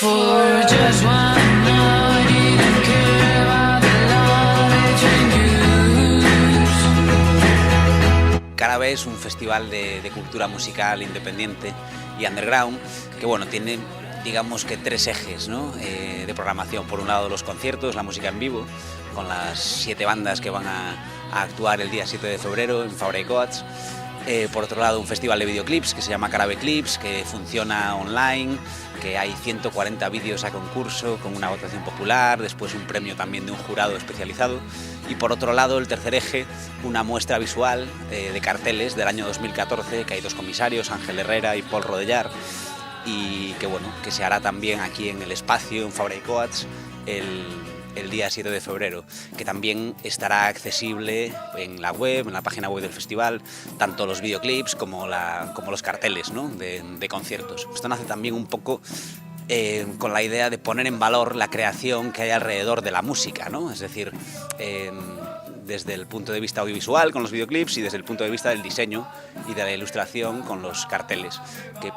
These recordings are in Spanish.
for just one night. You don't care about the love between you. Carabe es un festival de cultura musical independiente y underground que, bueno, tiene, digamos que, tres ejes, ¿no? De programación. Por un lado, los conciertos, la música en vivo, con las 7 bandas que van a actuar el día 7 de febrero en Fabra y Coats. Por otro lado, un festival de videoclips que se llama Carabe Clips, que funciona online, que hay 140 vídeos a concurso con una votación popular, después un premio también de un jurado especializado. Y por otro lado, el tercer eje, una muestra visual de carteles del año 2014, que hay 2 comisarios, Ángel Herrera y Paul Rodellar, y que, bueno, que se hará también aquí en el espacio, en Fabra y Coats, el día 7 de febrero, que también estará accesible en la web, en la página web del festival, tanto los videoclips como los carteles, ¿no? de conciertos. Esto nace también un poco con la idea de poner en valor la creación que hay alrededor de la música, ¿no? Es decir, desde el punto de vista audiovisual con los videoclips y desde el punto de vista del diseño y de la ilustración con los carteles, que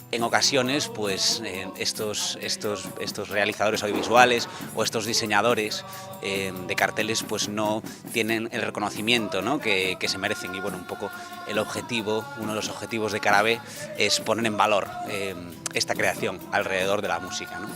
en ocasiones, pues estos realizadores audiovisuales o estos diseñadores de carteles, pues no tienen el reconocimiento, ¿no? que se merecen. Y bueno, un poco uno de los objetivos de Carabe es poner en valor esta creación alrededor de la música, ¿no?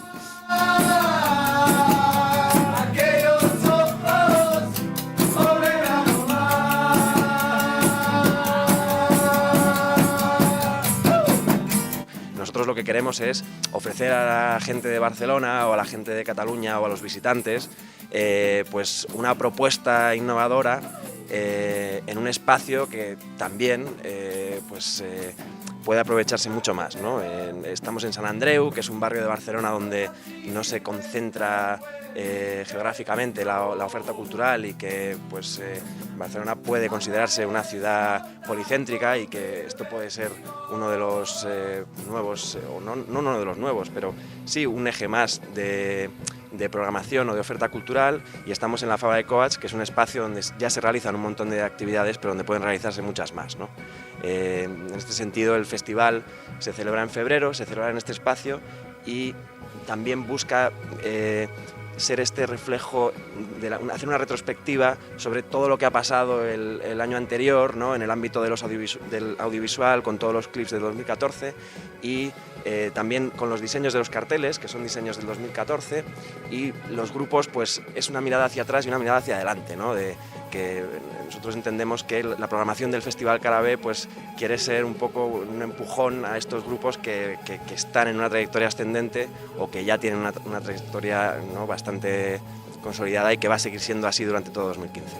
Nosotros lo que queremos es ofrecer a la gente de Barcelona o a la gente de Cataluña o a los visitantes pues una propuesta innovadora en un espacio que también puede aprovecharse mucho más, ¿no? Estamos en Sant Andreu, que es un barrio de Barcelona donde no se concentra geográficamente la oferta cultural y que pues, Barcelona puede considerarse una ciudad policéntrica y que esto puede ser uno de los nuevos, o no uno de los nuevos, pero sí un eje más de programación o de oferta cultural, y estamos en la Fabra de Coats, que es un espacio donde ya se realizan un montón de actividades, pero donde pueden realizarse muchas más, ¿no? En este sentido, el festival se celebra en febrero, se celebra en este espacio y también busca ser este reflejo, hacer una retrospectiva sobre todo lo que ha pasado el año anterior, ¿no? En el ámbito de del audiovisual, con todos los clips de 2014 y también con los diseños de los carteles, que son diseños del 2014, y los grupos, pues es una mirada hacia atrás y una mirada hacia adelante, ¿no? Que nosotros entendemos que la programación del Festival Carabe pues quiere ser un poco un empujón a estos grupos que están en una trayectoria ascendente o que ya tienen una trayectoria, ¿no? Bastante consolidada y que va a seguir siendo así durante todo 2015.